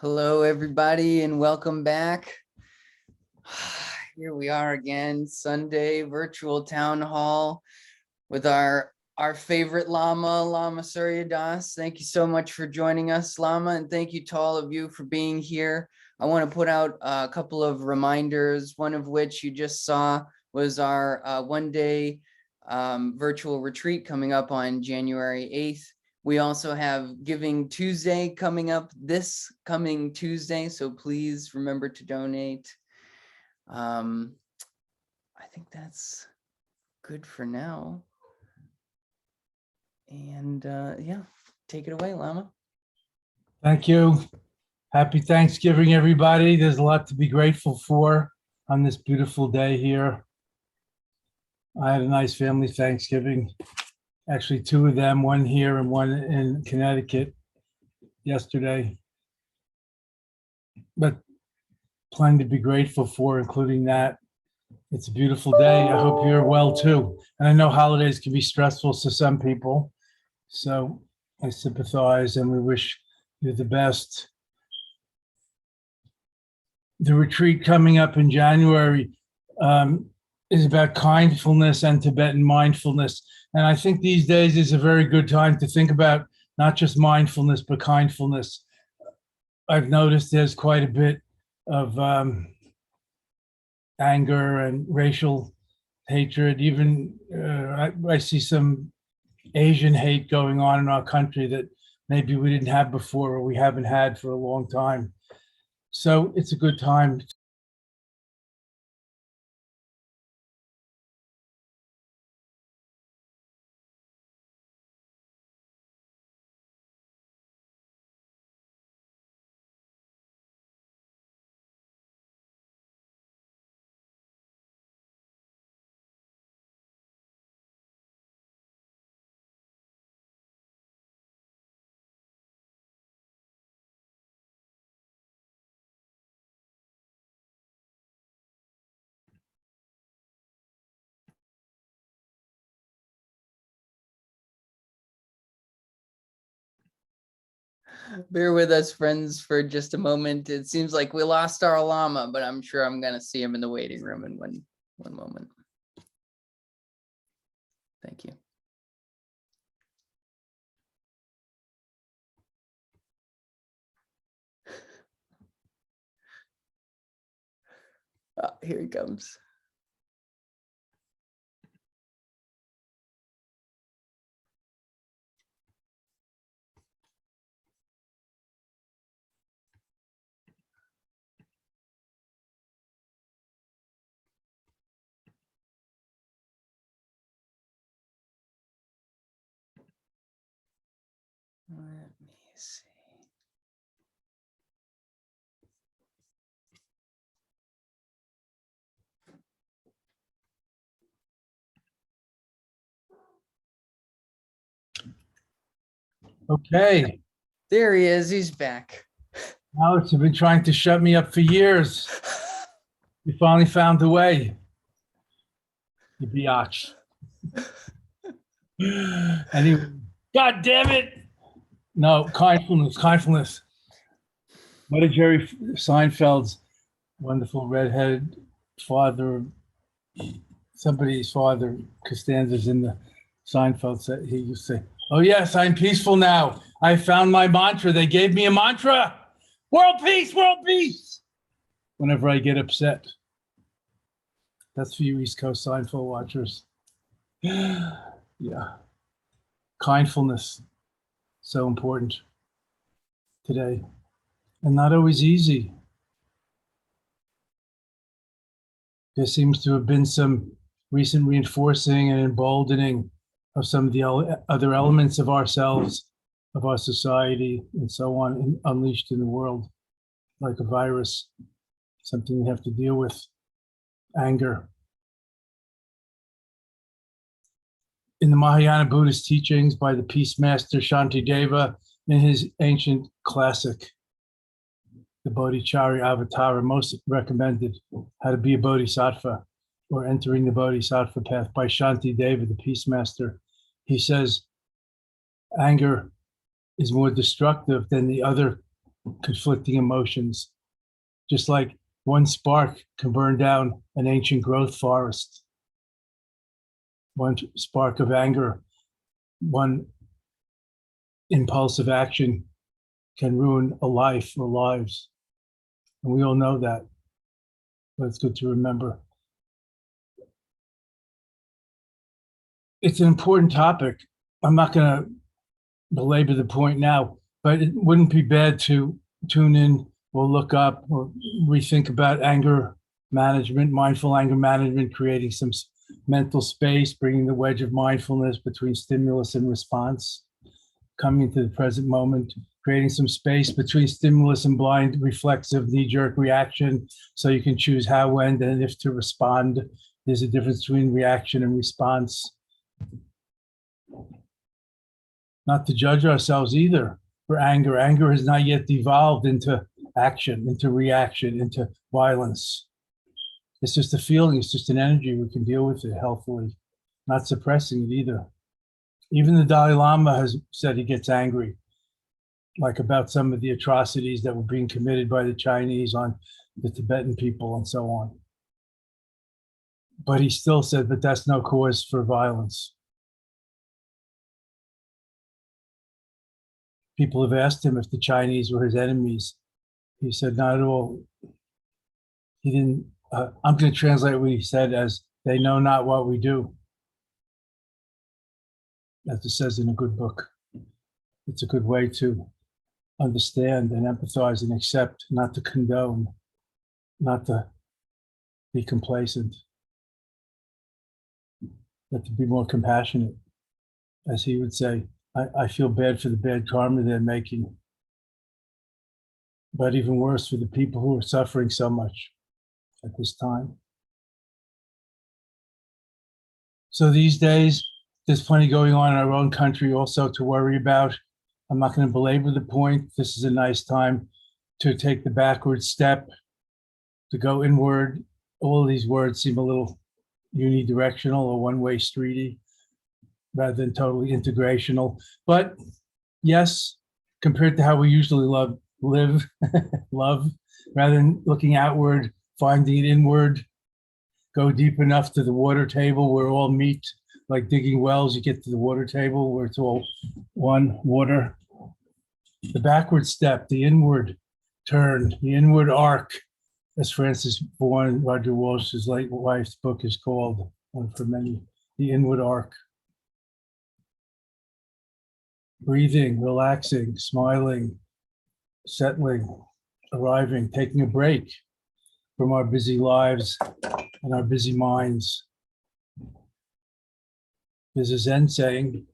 Hello, everybody, and welcome back. Here we are again, Sunday virtual town hall with our favorite Lama Surya Das. Thank you so much for joining us, Lama, and thank you to all of you for being here. I want to put out a couple of reminders, one of which you just saw was our one-day virtual retreat coming up on January 8th. We also have Giving Tuesday coming up this coming Tuesday, so please remember to donate. I think that's good for now. And yeah, take it away, Lama. Thank you. Happy Thanksgiving, everybody. There's a lot to be grateful for on this beautiful day here. I had a nice family Thanksgiving. Actually, two of them, one here and one in Connecticut yesterday. But plenty to be grateful for, including that. It's a beautiful day. I hope you're well too. And I know holidays can be stressful to some people. So I sympathize and we wish you the best. The retreat coming up in January is about kindfulness and Tibetan mindfulness. And I think these days is a very good time to think about not just mindfulness, but kindfulness. I've noticed there's quite a bit of anger and racial hatred. Even I see some Asian hate going on in our country that maybe we didn't have before or we haven't had for a long time. So it's a good time. Bear with us, friends, for just a moment. It seems like we lost our Lama, but I'm sure I'm going to see him in the waiting room in one moment. Thank you. Oh, here he comes. Let me see. Okay. There he is. He's back. Alex, you've been trying to shut me up for years. You finally found a way. You biatch. Anyway, God damn it. No, kindfulness. What did Jerry Seinfeld's wonderful redheaded father, somebody's father, Costanza's in the Seinfeld set, he used to say, "Oh yes, I'm peaceful now. I found my mantra. They gave me a mantra. World peace, world peace." Whenever I get upset. That's for you East Coast Seinfeld watchers. Yeah. Kindfulness, so important today. And not always easy. There seems to have been some recent reinforcing and emboldening of some of the other elements of ourselves, of our society, and so on, unleashed in the world, like a virus, something we have to deal with. Anger. In the Mahayana Buddhist teachings by the Peace Master Shantideva in his ancient classic, the Bodhicharya Avatara, most recommended, How to Be a Bodhisattva, or Entering the Bodhisattva Path by Shantideva, the Peace Master. He says, anger is more destructive than the other conflicting emotions, just like one spark can burn down an ancient growth forest. One spark of anger, one impulsive action can ruin a life or lives. And we all know that, but it's good to remember. It's an important topic. I'm not going to belabor the point now, but it wouldn't be bad to tune in or look up or rethink about anger management, mindful anger management, creating some mental space, bringing the wedge of mindfulness between stimulus and response, coming to the present moment, creating some space between stimulus and blind reflexive knee-jerk reaction so you can choose how, when, and if to respond. There's a difference between reaction and response. Not to judge ourselves either for anger. Anger has not yet devolved into action, into reaction, into violence. It's just a feeling, it's just an energy. We can deal with it healthily, not suppressing it either. Even the Dalai Lama has said he gets angry, like about some of the atrocities that were being committed by the Chinese on the Tibetan people and so on. But he still said, but that's no cause for violence. People have asked him if the Chinese were his enemies. He said, not at all. He didn't, I'm going to translate what he said as, they know not what we do. As it says in a good book. It's a good way to understand and empathize and accept, not to condone, not to be complacent, but to be more compassionate. As he would say, I feel bad for the bad karma they're making, but even worse for the people who are suffering so much at this time. So these days, there's plenty going on in our own country also to worry about. I'm not going to belabor the point. This is a nice time to take the backward step, to go inward. All of these words seem a little unidirectional or one-way streety rather than totally integrational. But yes, compared to how we usually live, love, rather than looking outward, finding it inward, go deep enough to the water table where all meet, like digging wells, you get to the water table where it's all one water. The backward step, the inward turn, the inward arc, as Francis Bourne, Roger Walsh's late wife's book is called, one for many, the inward arc. Breathing, relaxing, smiling, settling, arriving, taking a break from our busy lives and our busy minds. There's a Zen saying,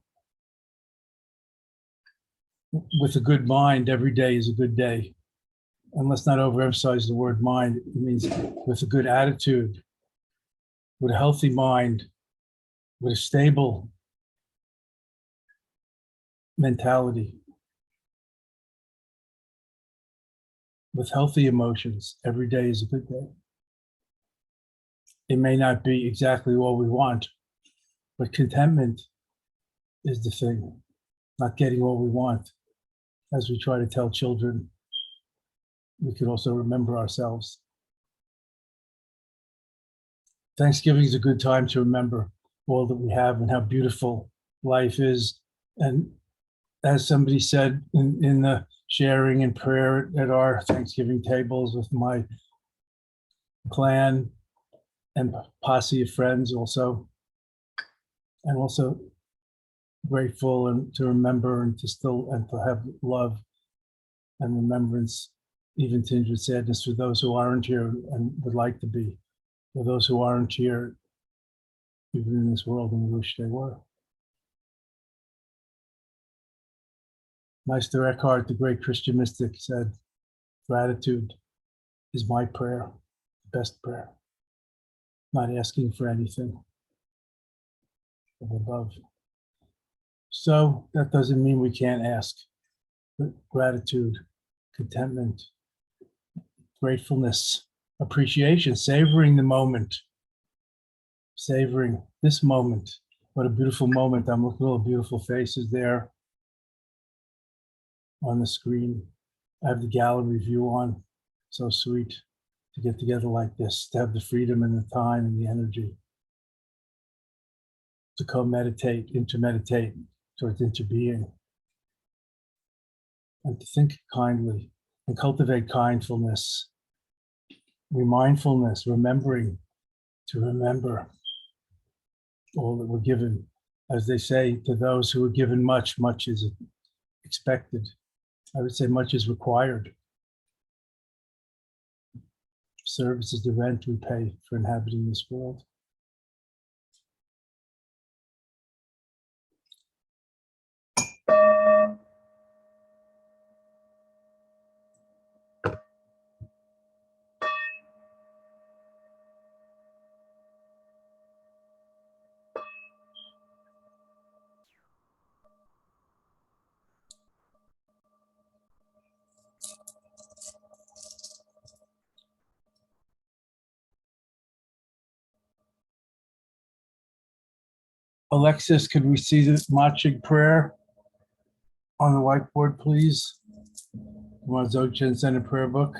with a good mind, every day is a good day. And let's not overemphasize the word mind. It means with a good attitude, with a healthy mind, with a stable mentality, with healthy emotions, every day is a good day. It may not be exactly what we want, but contentment is the thing, not getting what we want. As we try to tell children, we could also remember ourselves. Thanksgiving is a good time to remember all that we have and how beautiful life is. And as somebody said in the sharing and prayer at our Thanksgiving tables with my clan and posse of friends also, and also grateful and to remember and to still and to have love and remembrance, even tinged with sadness for those who aren't here and would like to be, for those who aren't here even in this world and wish they were. Meister Eckhart, the great Christian mystic, said, gratitude is my prayer, best prayer, not asking for anything from above. So that doesn't mean we can't ask, but gratitude, contentment, gratefulness, appreciation, savoring the moment, savoring this moment. What a beautiful moment. I'm looking at all the beautiful faces there on the screen. I have the gallery view on. So sweet to get together like this, to have the freedom and the time and the energy to co-meditate, intermeditate towards interbeing, and to think kindly and cultivate kindfulness, remindfulness, remembering to remember all that we're given. As they say, to those who are given much, much is expected. I would say much is required. Service is the rent we pay for inhabiting this world. Alexis, could we see the Machig prayer on the whiteboard, please? Dzogchen sent a prayer book.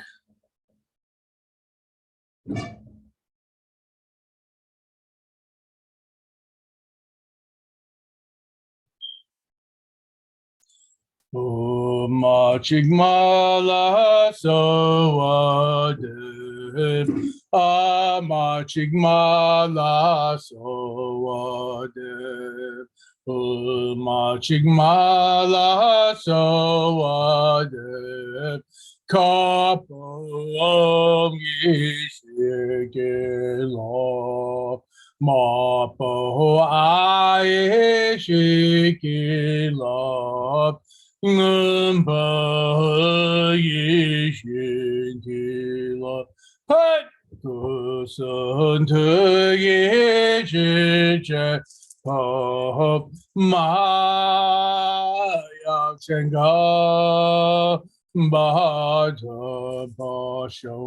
O Machig Mala Soadib, Machig Mala Soadib, O Machig Mala Soadib, Kapom Yishikilo, Mapo Aishikilo, Put Kusun to Yishicha Pop Maya Chenga Bada Basho.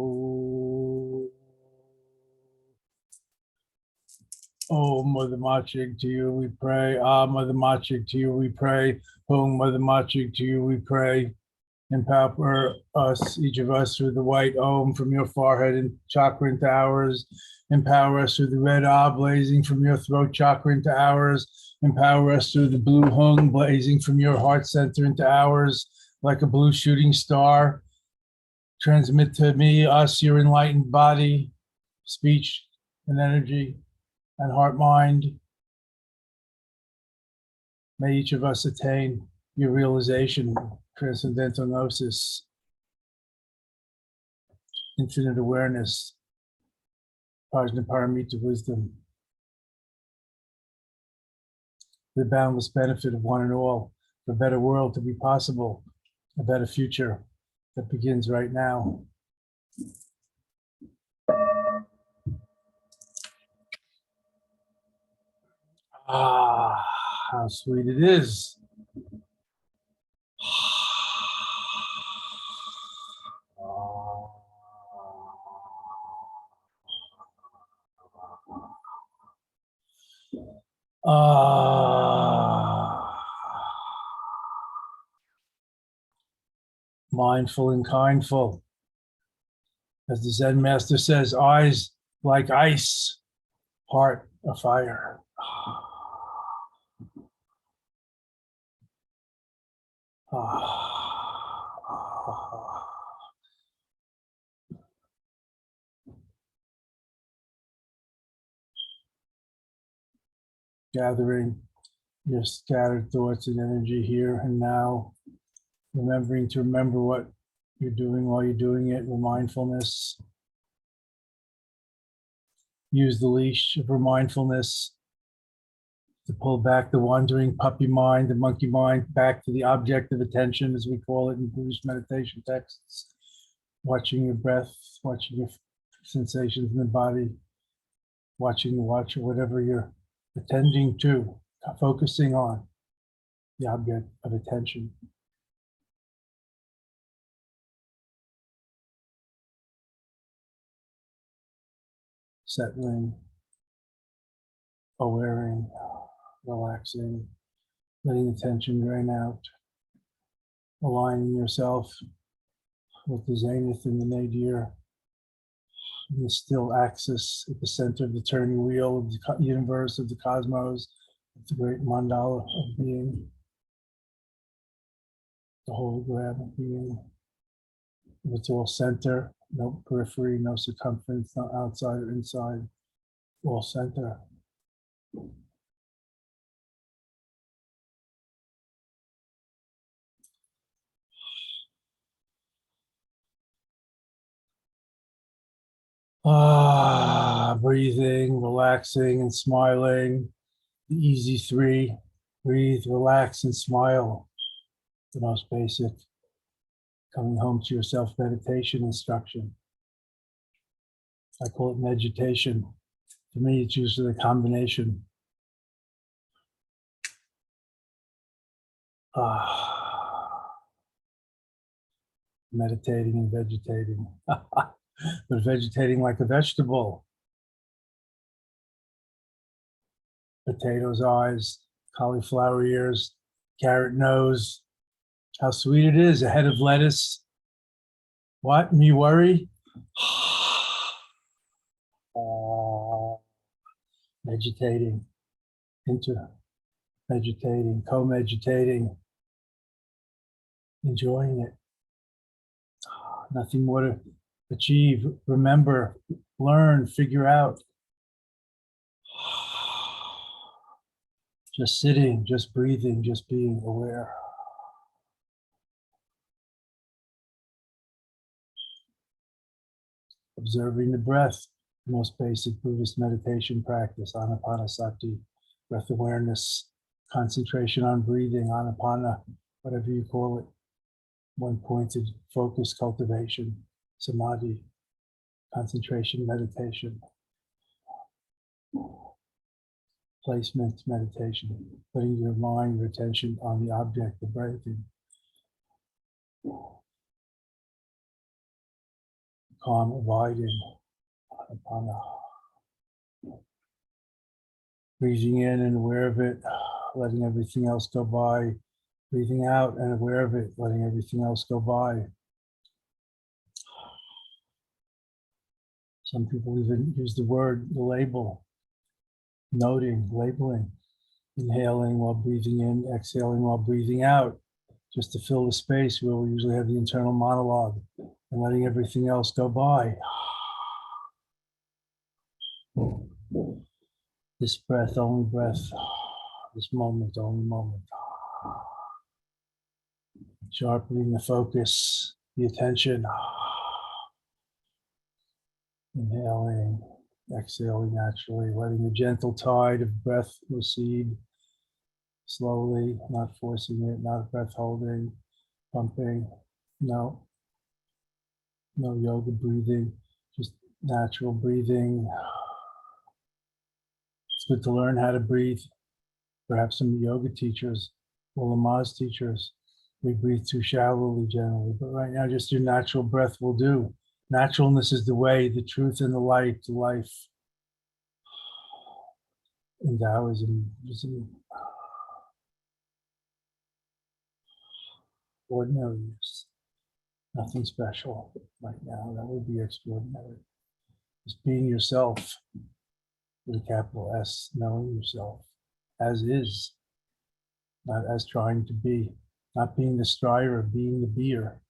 Oh, Mother Machig, to you we pray. Mother Machig, to you we pray. Oh, Mother Machig, to you we pray. Empower us, each of us, through the white Om from your forehead and chakra into ours. Empower us through the red Ah blazing from your throat chakra into ours. Empower us through the blue Hung blazing from your heart center into ours, like a blue shooting star. Transmit to me, us, your enlightened body, speech, and energy, and heart mind. May each of us attain your realization, transcendental gnosis, infinite awareness, Prajna Paramita wisdom, the boundless benefit of one and all, for a better world to be possible, a better future that begins right now. Ah, how sweet it is. Mindful and kindful. As the Zen master says, eyes like ice, heart of fire. Gathering your scattered thoughts and energy here and now, remembering to remember what you're doing while you're doing it with mindfulness. Use the leash of mindfulness to pull back the wandering puppy mind, the monkey mind, back to the object of attention, as we call it in Buddhist meditation texts. Watching your breath, watching your sensations in the body, watching the watch or whatever you're attending to, focusing on the object of attention. Settling, awareing, relaxing, letting the tension drain out, aligning yourself with the zenith and the nadir, and the still axis at the center of the turning wheel of the universe, of the cosmos, of the great mandala of being, the hologram of being. It's all center, no periphery, no circumference, no outside or inside, all center. Breathing, relaxing, and smiling. The easy three: breathe, relax, and smile. The most basic. Coming home to yourself meditation instruction. I call it meditation. For me, it's usually a combination. Meditating and vegetating. But vegetating like a vegetable. Potatoes eyes, cauliflower ears, carrot nose. How sweet it is, a head of lettuce. What, me worry? Meditating, meditating, co-meditating, enjoying it. Nothing more to achieve, remember, learn, figure out. Just sitting, just breathing, just being aware. Observing the breath, the most basic Buddhist meditation practice, anapanasati, breath awareness, concentration on breathing, anapana, whatever you call it, one pointed focus cultivation, samadhi, concentration meditation, placement meditation, putting your mind, your attention on the object of breathing. Calm, abiding, anapana. Breathing in and aware of it, letting everything else go by. Breathing out and aware of it, letting everything else go by. Some people even use the word, the label, noting, labeling, inhaling while breathing in, exhaling while breathing out, just to fill the space where we usually have the internal monologue, and letting everything else go by. This breath, only breath. This moment, only moment. Sharpening the focus, the attention. Inhaling, exhaling naturally, letting the gentle tide of breath recede slowly, not forcing it, not breath holding, pumping. No yoga breathing, just natural breathing. It's good to learn how to breathe. Perhaps some yoga teachers or Lama's teachers, we breathe too shallowly generally, but right now just your natural breath will do. Naturalness is the way, the truth, and the light, the life. In Taoism, ordinariness, nothing special right now. That would be extraordinary. Just being yourself with a capital S, knowing yourself as is, not as trying to be, not being the striver, being the beer.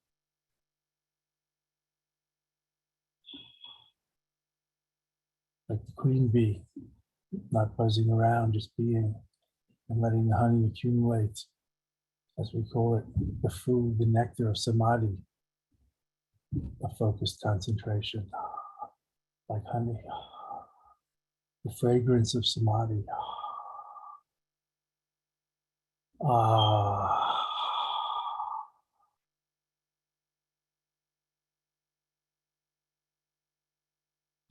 Like the queen bee, not buzzing around, just being and letting the honey accumulate, as we call it, the food, the nectar of samadhi, a focused concentration, like honey, the fragrance of samadhi.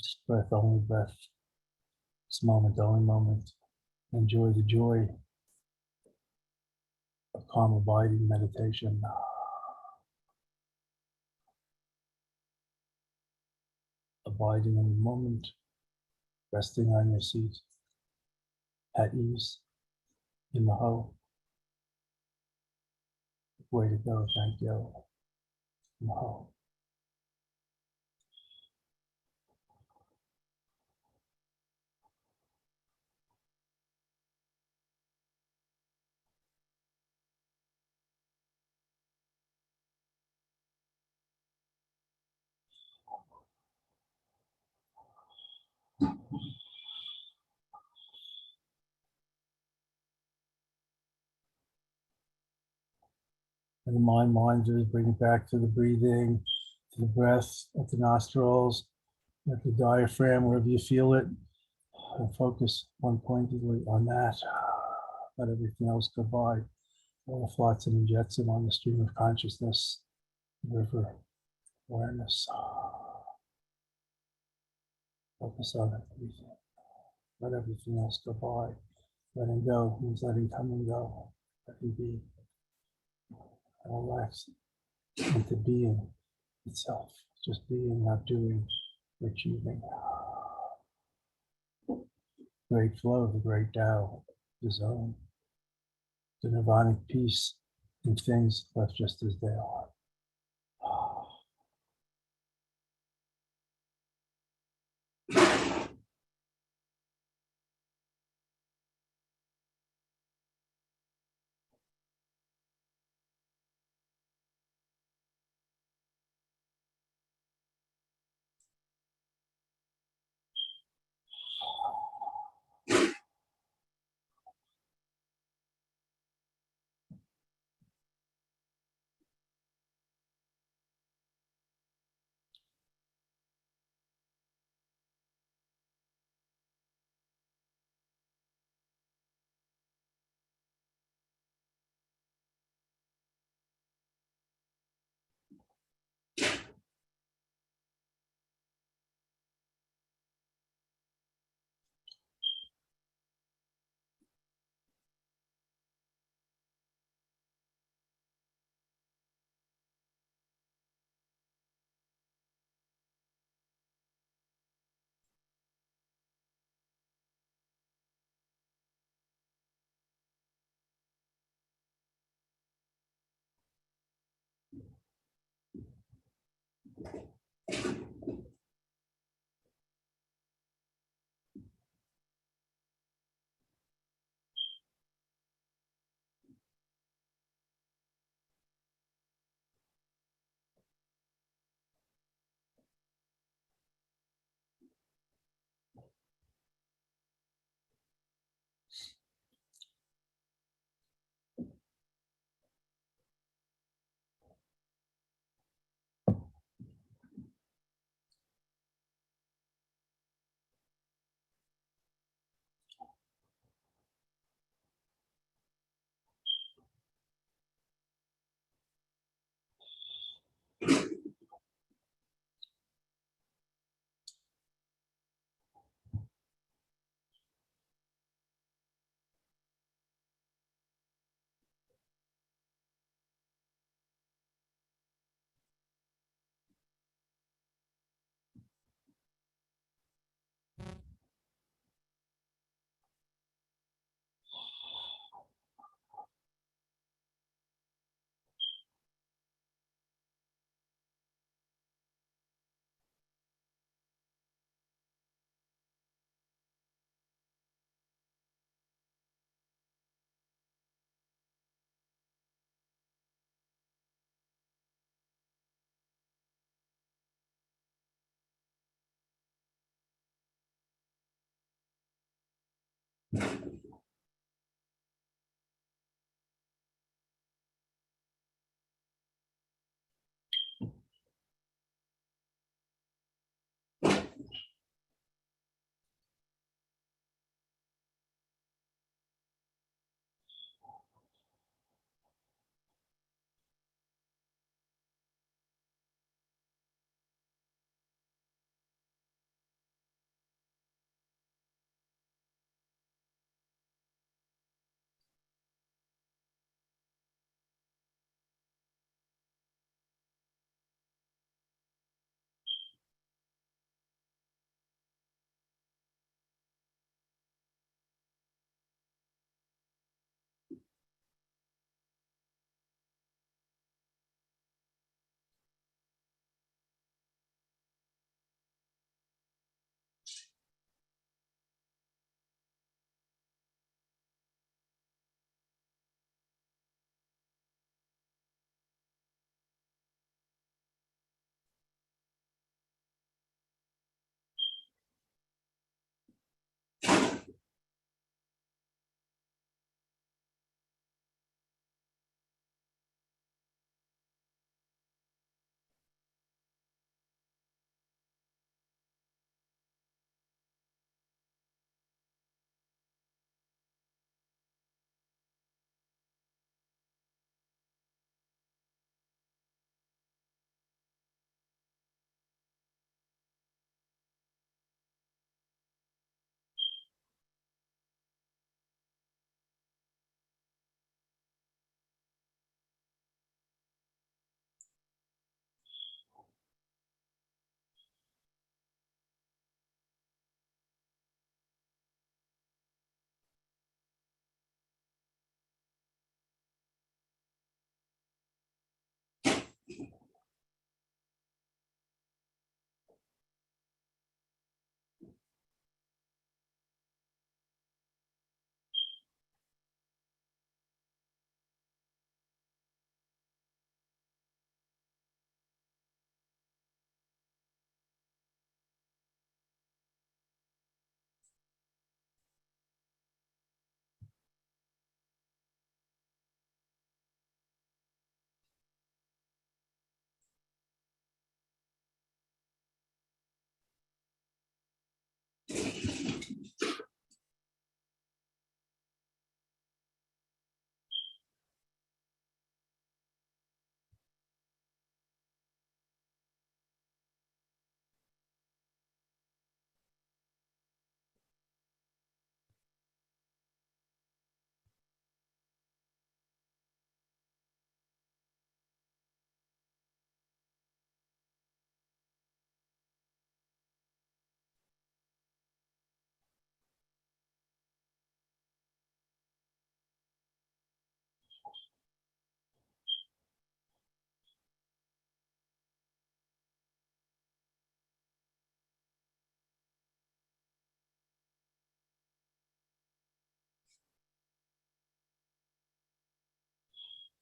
Just breath, only breath. This moment, only moment. Enjoy the joy of calm, abiding meditation. Abiding in the moment, resting on your seat, at ease, in the hoe. Way to go, thank you. In the hoe. And the mind wanders, bring it back to the breathing, to the breath, at the nostrils, at the diaphragm, wherever you feel it, and focus one pointedly on that. Let everything else go by. All the flotsam and jetsam on the stream of consciousness, river awareness. Focus on it, breathing. Let everything else go by. Letting go means letting come and go, letting be, and relax into being itself, just being, not doing, achieving. Great flow, the great Tao, the zone, the nirvanic peace in things left just as they are.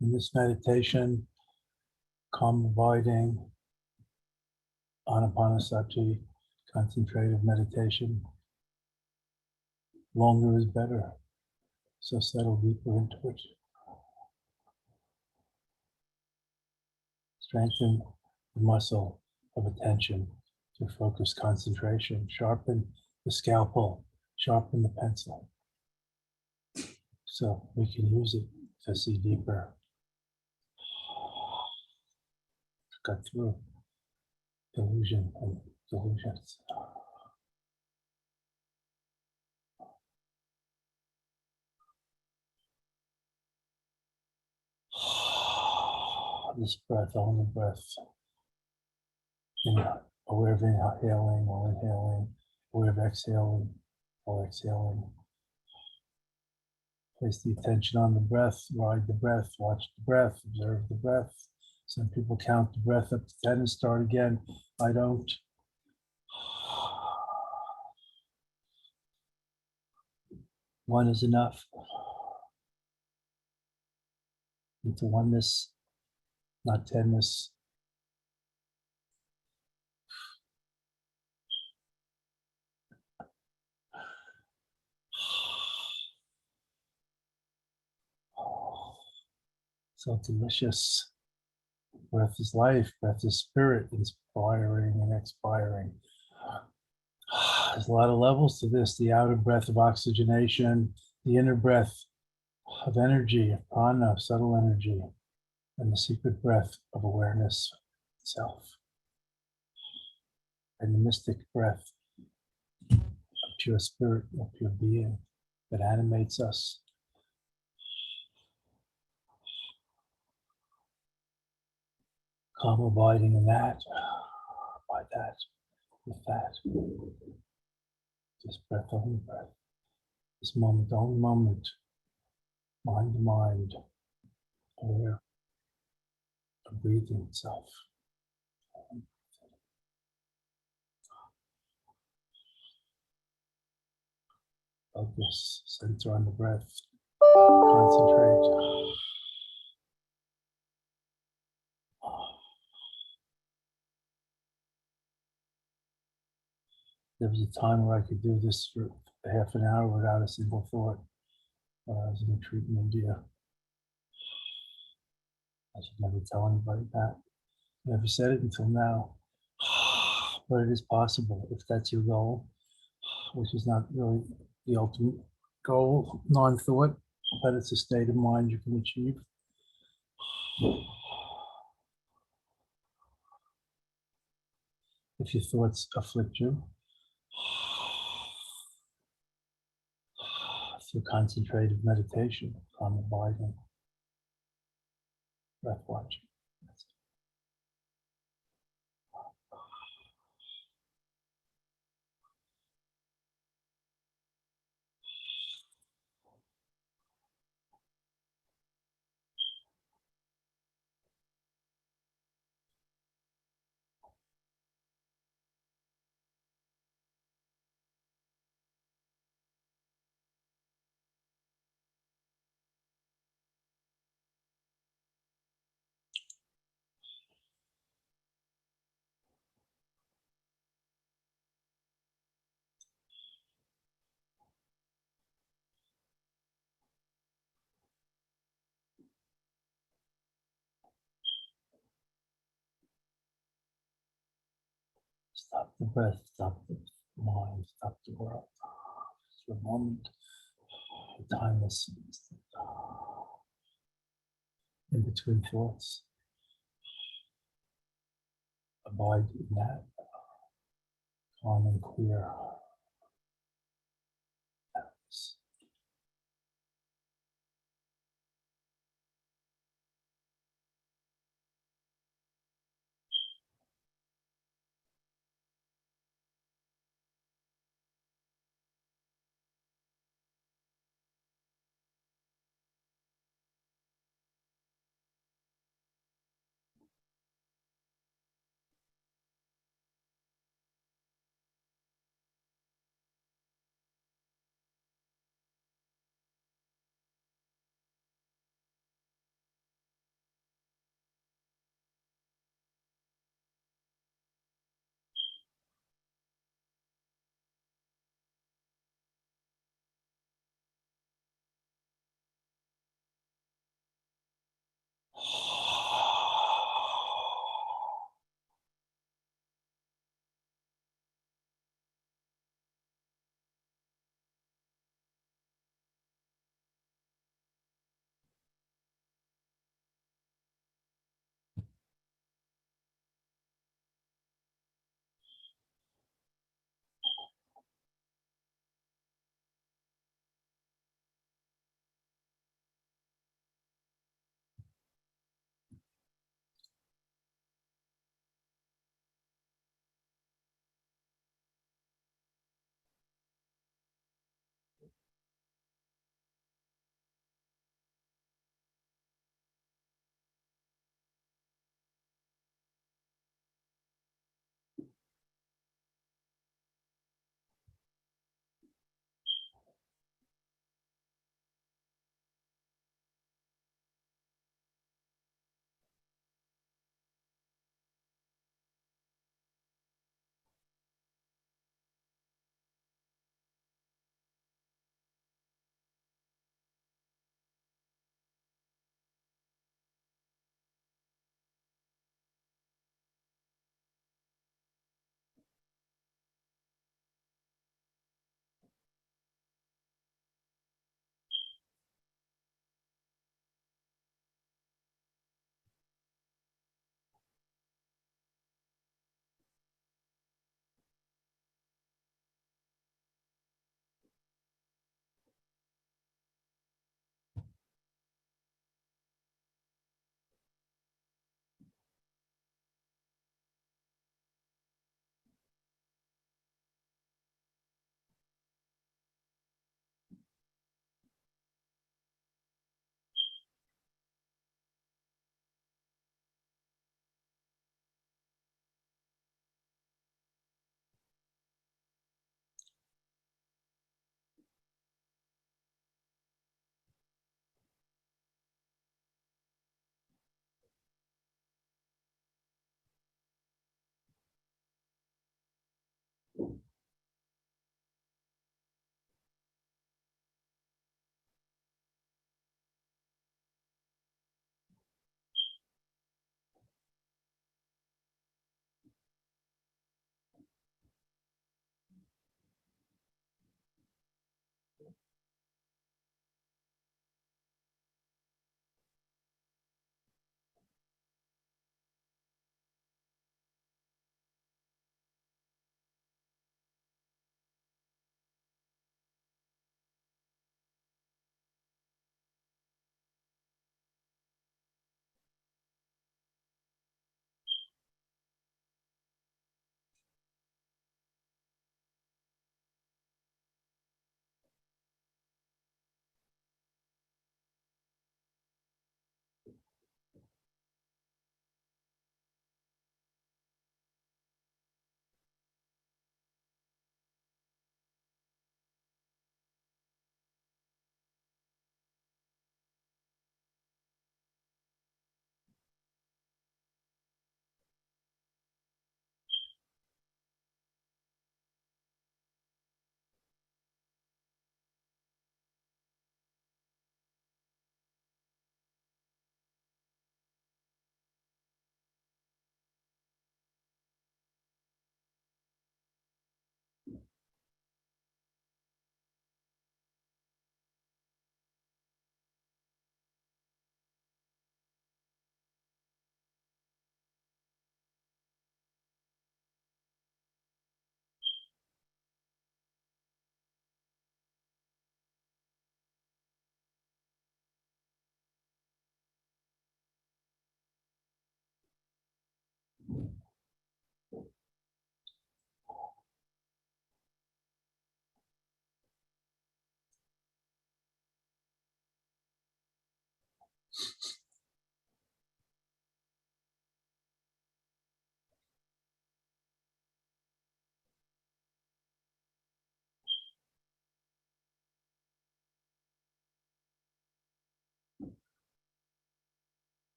In this meditation, calm abiding, anapanasati, concentrative meditation, longer is better. So settle deeper into it. Strengthen the muscle of attention to focus concentration. Sharpen the scalpel, sharpen the pencil. So we can use it to see deeper. Cut through illusion and delusions. This breath, only breath. Aware of inhaling while inhaling, aware of exhaling while exhaling. Place the attention on the breath, ride the breath, watch the breath, observe the breath. Some people count the breath up to 10 and start again. I don't. One is enough. Into oneness, not tenness. So delicious. Breath is life, breath is spirit, inspiring and expiring. There's a lot of levels to this. The outer breath of oxygenation, the inner breath of energy, of prana, subtle energy, and the secret breath of awareness itself. And the mystic breath of pure spirit, of pure being that animates us. Calm abiding in that, by that, with that. This breath, only breath. This moment, only moment. Mind to mind, aware of breathing itself. Focus, center on the breath. Concentrate. There was a time where I could do this for half an hour without a single thought. When I was in a retreat in India. I should never tell anybody that. Never said it until now. But it is possible if that's your goal, which is not really the ultimate goal, non-thought, but it's a state of mind you can achieve. If your thoughts afflict you, through concentrated meditation, calm abiding, breath watching. Stop the breath, stop the mind, stop the world. Just for a moment, the timeless in between thoughts. Abide in that, calm and clear.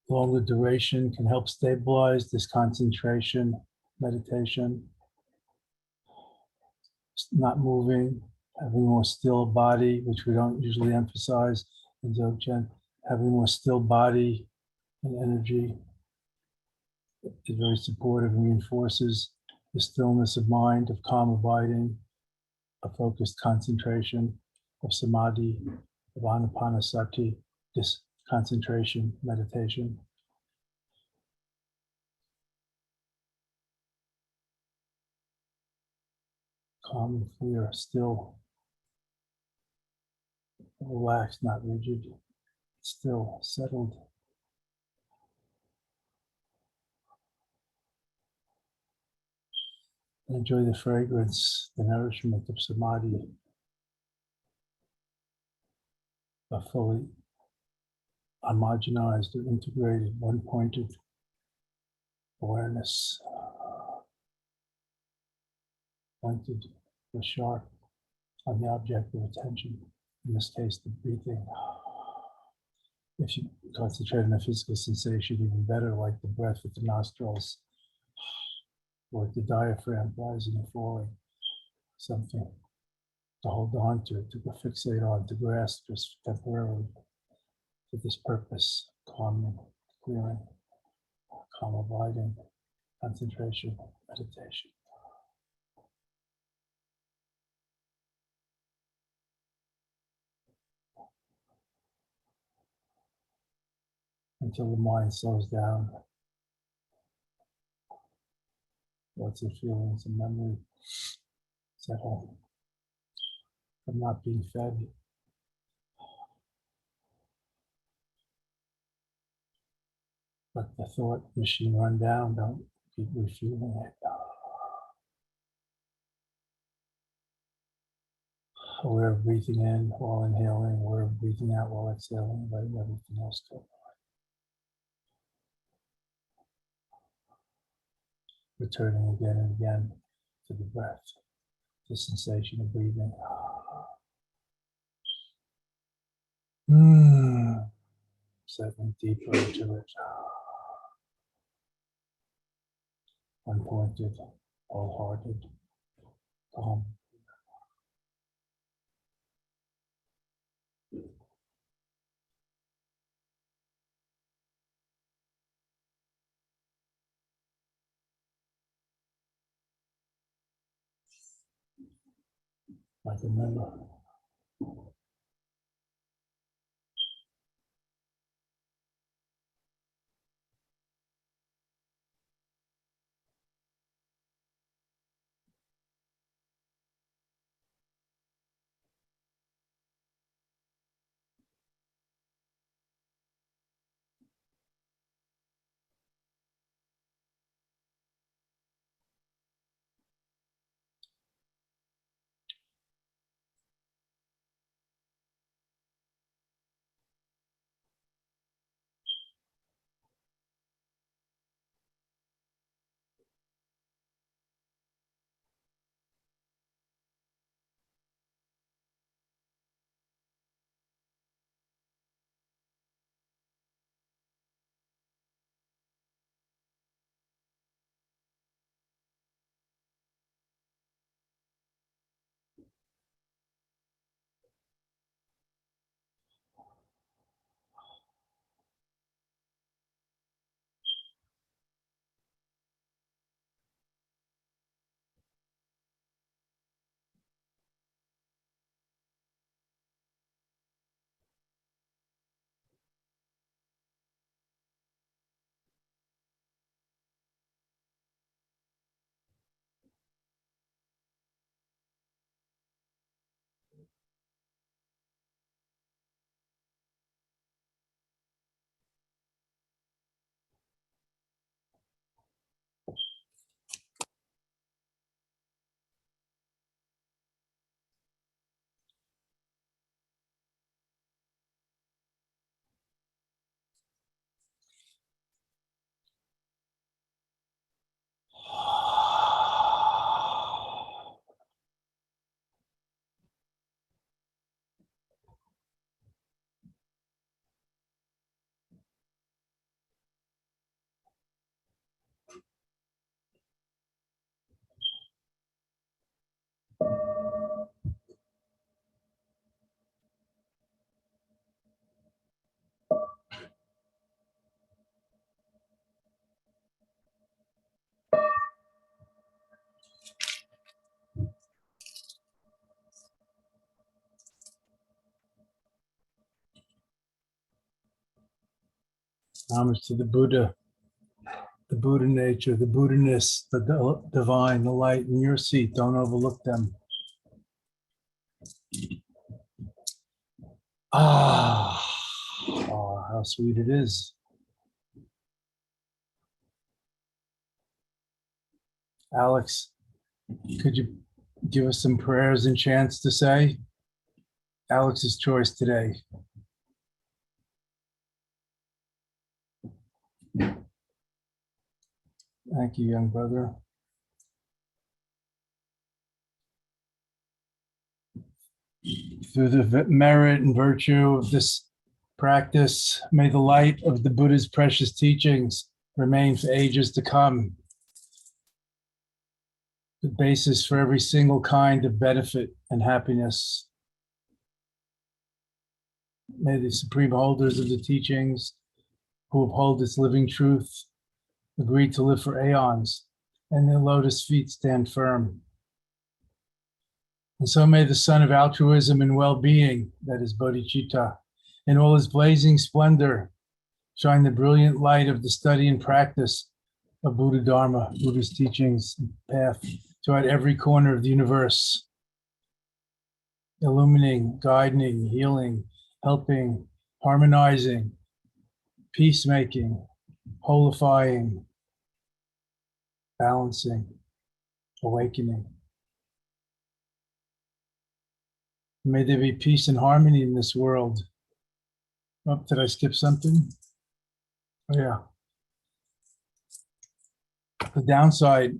Longer duration can help stabilize this concentration, meditation, not moving, having more still body, which we don't usually emphasize in Dzogchen, having more still body and energy is very supportive and reinforces the stillness of mind, of calm abiding, a focused concentration, of samadhi, of anapanasati, this concentration, meditation. Calm and clear, still, relaxed, not rigid, still, settled. Enjoy the fragrance, the nourishment of samadhi, a fully homogenized or integrated, one-pointed awareness, pointed or sharp on the object of attention, in this case, the breathing. If you concentrate on a physical sensation, even better, like the breath with the nostrils, or the diaphragm rising and falling, something to hold on to, to fixate on, to grasp just temporarily for this purpose, calming, clearing, calm abiding, concentration, meditation. Until the mind slows down, thoughts and feelings and memory settle from not being fed. Let the thought machine run down, don't keep refueling it. Aware of breathing in while inhaling, aware of breathing out while exhaling, letting everything else go. Returning again and again to the breath, the sensation of breathing. Settling deeper into it. Unpointed, wholehearted, calm. Like a river. Homage to the Buddha nature, the Buddha-ness, the divine, the light in your seat. Don't overlook them. How sweet it is. Alex, could you give us some prayers and chants to say? Alex's choice today. Thank you, young brother. Through the merit and virtue of this practice, may the light of the Buddha's precious teachings remain for ages to come, the basis for every single kind of benefit and happiness. May the supreme holders of the teachings who uphold its living truth agree to live for aeons, and their lotus feet stand firm. And so may the sun of altruism and well-being, that is bodhicitta, in all his blazing splendor, shine the brilliant light of the study and practice of Buddha Dharma, Buddha's teachings and path throughout every corner of the universe, illuminating, guiding, healing, helping, harmonizing, peacemaking, holifying, balancing, awakening. May there be peace and harmony in this world. Oh, did I skip something? Oh, yeah. The downside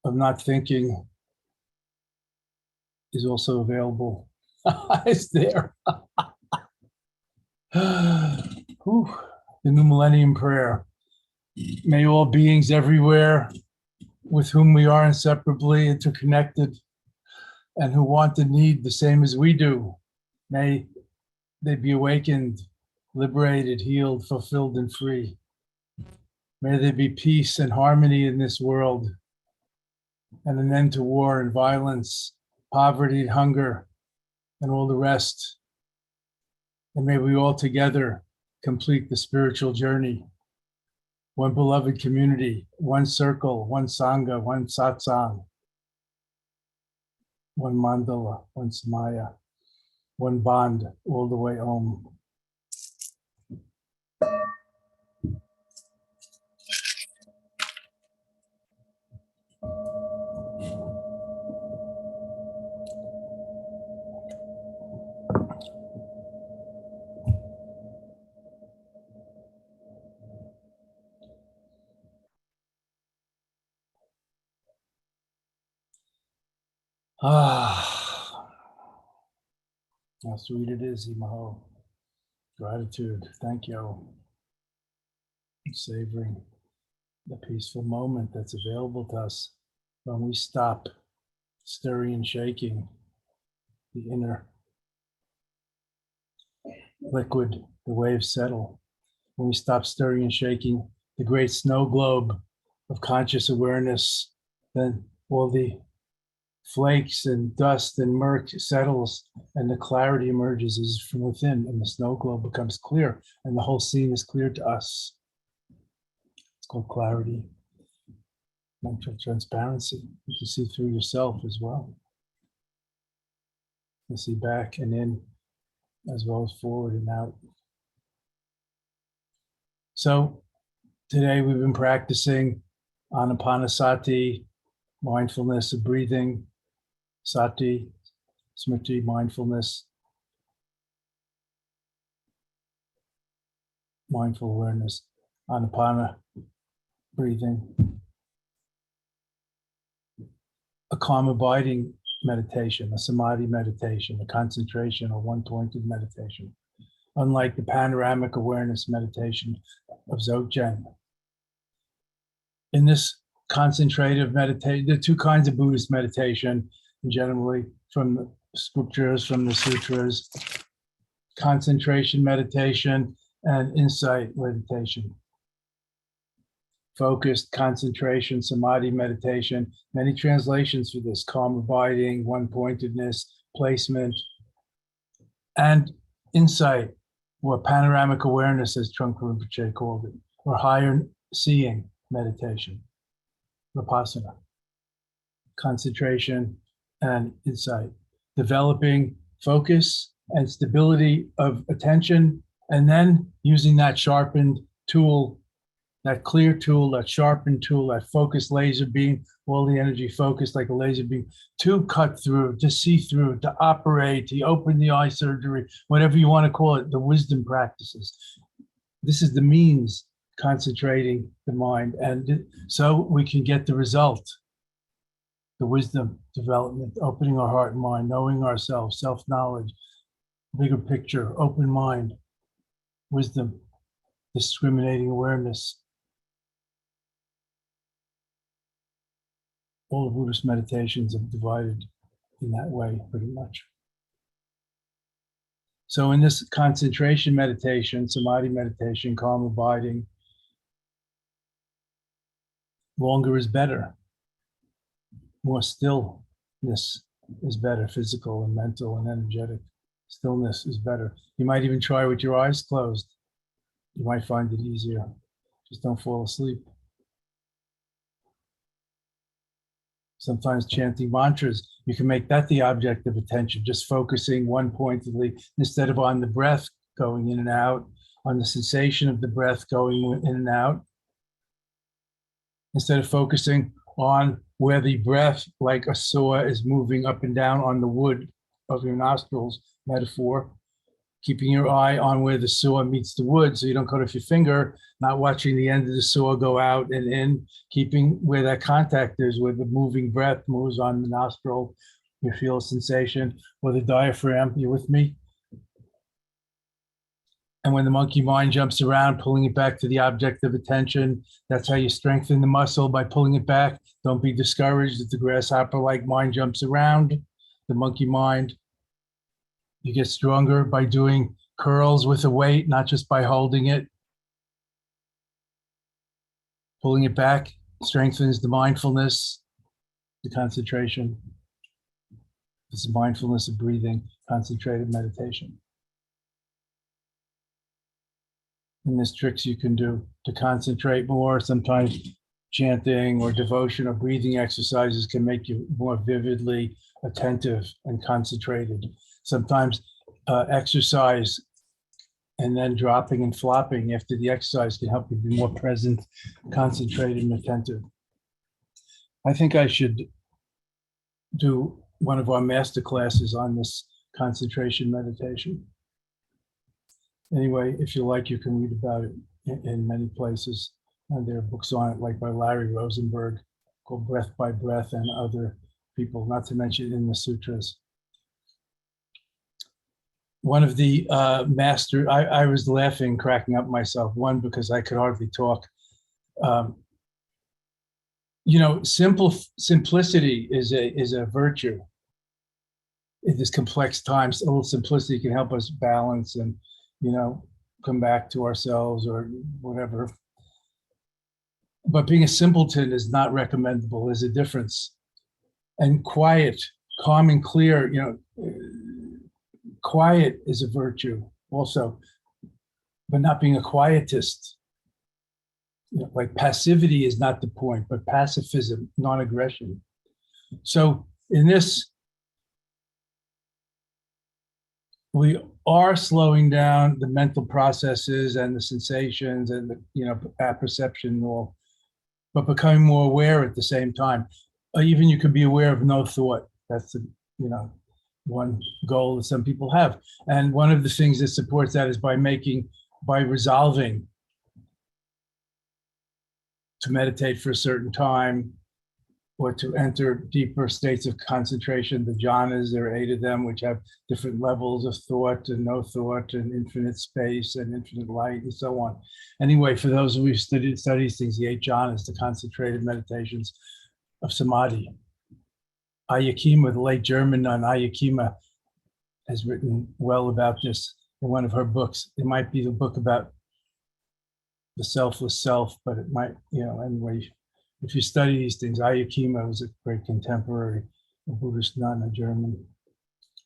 of not thinking is also available. It's there. Whew. The new millennium prayer. May all beings everywhere with whom we are inseparably interconnected and who want and need the same as we do, may they be awakened, liberated, healed, fulfilled, and free. May there be peace and harmony in this world and an end to war and violence, poverty and hunger, and all the rest. And may we all together complete the spiritual journey. One beloved community, one circle, one sangha, one satsang, one mandala, one samaya, one bond, all the way home. Ah, how sweet it is, Imaho. Gratitude, thank you. Savoring the peaceful moment that's available to us when we stop stirring and shaking the inner liquid, the waves settle. When we stop stirring and shaking the great snow globe of conscious awareness, then all the flakes and dust and murk settles and the clarity emerges as from within, and the snow globe becomes clear and the whole scene is clear to us. It's called clarity, mental transparency. You can see through yourself as well. You see back and in as well as forward and out. So today we've been practicing anapanasati, mindfulness of breathing, sati, smriti, mindfulness, mindful awareness, anapana, breathing, a calm abiding meditation, a samadhi meditation, a concentration or one-pointed meditation, unlike the panoramic awareness meditation of Dzogchen. In this concentrative meditation, there are two kinds of Buddhist meditation, generally from the scriptures, from the sutras, concentration meditation and insight meditation. Focused concentration, samadhi meditation, many translations for this: calm abiding, one-pointedness, placement, and insight, or panoramic awareness, as Trungpa Rinpoche called it, or higher seeing meditation, vipassana, concentration and insight, developing focus and stability of attention, and then using that sharpened tool, that clear tool, that sharpened tool, that focused laser beam, all the energy focused like a laser beam, to cut through, to see through, to operate, to open the eye surgery, whatever you want to call it, the wisdom practices. This is the means, concentrating the mind, and so we can get the result, the wisdom development, opening our heart and mind, knowing ourselves, self-knowledge, bigger picture, open mind, wisdom, discriminating awareness. All the Buddhist meditations are divided in that way, pretty much. So in this concentration meditation, samadhi meditation, calm abiding, longer is better. More stillness is better, physical and mental and energetic. Stillness is better. You might even try with your eyes closed. You might find it easier. Just don't fall asleep. Sometimes chanting mantras, you can make that the object of attention, just focusing one pointedly instead of on the breath going in and out, on the sensation of the breath going in and out, instead of focusing on where the breath, like a saw, is moving up and down on the wood of your nostrils, metaphor, keeping your eye on where the saw meets the wood so you don't cut off your finger, not watching the end of the saw go out and in, keeping where that contact is, where the moving breath moves on the nostril, you feel a sensation, or the diaphragm, you with me? And when the monkey mind jumps around, pulling it back to the object of attention, that's how you strengthen the muscle, by pulling it back. Don't be discouraged if the grasshopper-like mind jumps around, the monkey mind. You get stronger by doing curls with a weight, not just by holding it. Pulling it back strengthens the mindfulness, the concentration. This is mindfulness of breathing, concentrated meditation. And there's tricks you can do to concentrate more. Sometimes chanting or devotion or breathing exercises can make you more vividly attentive and concentrated. Sometimes exercise and then dropping and flopping after the exercise can help you be more present, concentrated, and attentive. I think I should do one of our master classes on this concentration meditation. Anyway, if you like, you can read about it in many places. And there are books on it, like by Larry Rosenberg, called Breath by Breath, and other people, not to mention in the sutras. One of the I was laughing, cracking up myself, one, because I could hardly talk. Simplicity is a virtue. In this complex times, a little simplicity can help us balance and, come back to ourselves or whatever. But being a simpleton is not recommendable. There's a difference. And quiet, calm and clear, quiet is a virtue also, but not being a quietist. Like passivity is not the point, but pacifism, non-aggression. So in this, we are slowing down the mental processes and the sensations and the perception and all, but becoming more aware at the same time. Even you could be aware of no thought. That's one goal that some people have. And one of the things that supports that is by resolving to meditate for a certain time or to enter deeper states of concentration. The jhanas, there are 8 of them, which have different levels of thought and no thought and infinite space and infinite light and so on. Anyway, for those who study these things, the 8 jhanas, the concentrated meditations of samadhi. Ayakima, the late German nun Ayakima, has written well about this in one of her books. It might be the book about the selfless self, but it might, anyway, if you study these things, Ayakima was a great contemporary, a Buddhist nun, a German,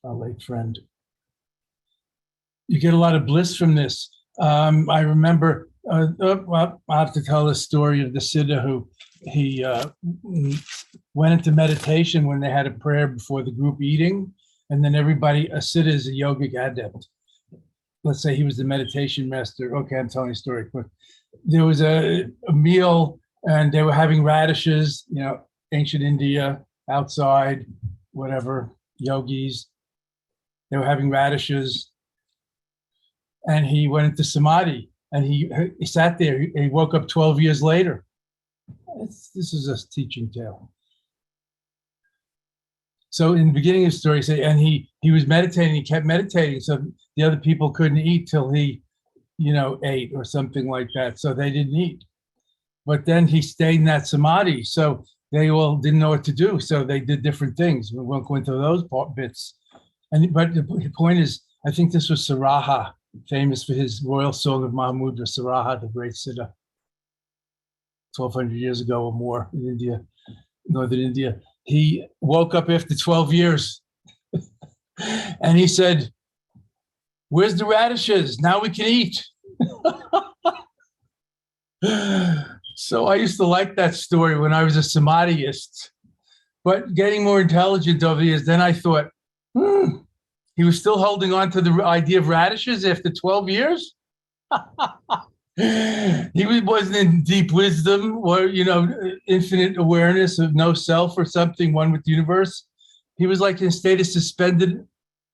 late friend. You get a lot of bliss from this. I remember, I'll have to tell the story of the Siddha who he went into meditation when they had a prayer before the group eating, and then everybody, a Siddha is a yogic adept. Let's say he was the meditation master. Okay, I'm telling a story quick. There was a meal and they were having radishes, ancient India, outside, whatever, yogis. They were having radishes. And he went into samadhi and he sat there. He woke up 12 years later. This is a teaching tale. So in the beginning of the story, and he was meditating, he kept meditating. So the other people couldn't eat till he, ate or something like that. So they didn't eat. But then he stayed in that samadhi. So they all didn't know what to do, so they did different things. We won't go into those bits. But the point is, I think this was Saraha, famous for his royal song of Mahmud, or Saraha, the great sitter, 1,200 years ago or more in India, northern India. He woke up after 12 years and he said, "Where's the radishes? Now we can eat." So I used to like that story when I was a Samadhiist. But getting more intelligent over the years, then I thought, he was still holding on to the idea of radishes after 12 years? He wasn't in deep wisdom or, infinite awareness of no self or something, one with the universe. He was like in a state of suspended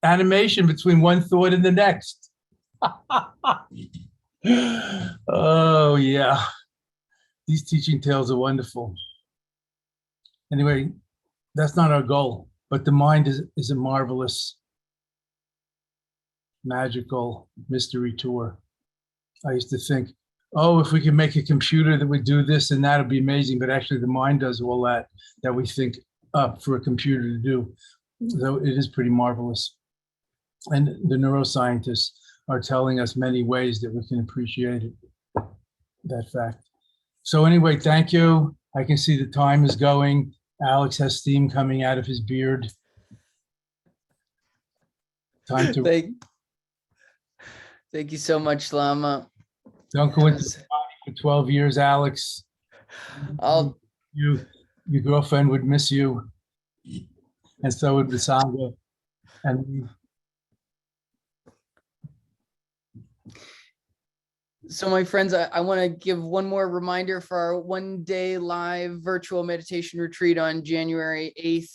animation between one thought and the next. Oh, yeah. These teaching tales are wonderful. Anyway, that's not our goal, but the mind is a marvelous, magical mystery tour. I used to think, oh, if we could make a computer that would do this and that would be amazing, but actually the mind does all that we think up for a computer to do. So it is pretty marvelous. And the neuroscientists are telling us many ways that we can appreciate it, that fact. So anyway, thank you. I can see the time is going. Alex has steam coming out of his beard. Time to Thank you so much, Lama. don't go into the body for 12 years, Alex. Your girlfriend would miss you, and so would the Sangha. And so my friends, I want to give one more reminder for our 1-day live virtual meditation retreat on January 8th,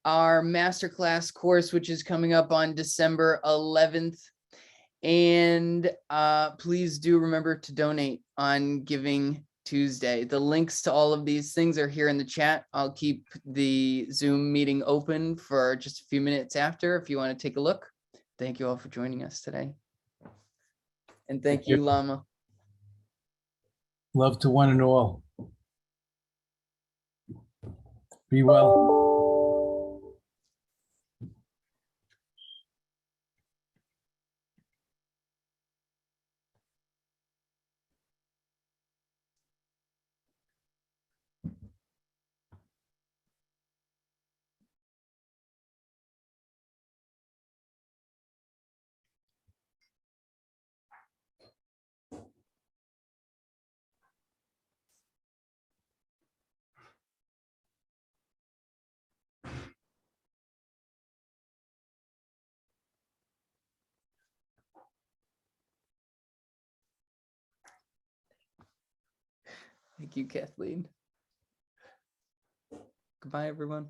our masterclass course, which is coming up on December 11th. And please do remember to donate on Giving Tuesday. The links to all of these things are here in the chat. I'll keep the Zoom meeting open for just a few minutes after if you want to take a look. Thank you all for joining us today. And thank you, Lama. Love to one and all. Be well. Thank you, Kathleen. Goodbye, everyone.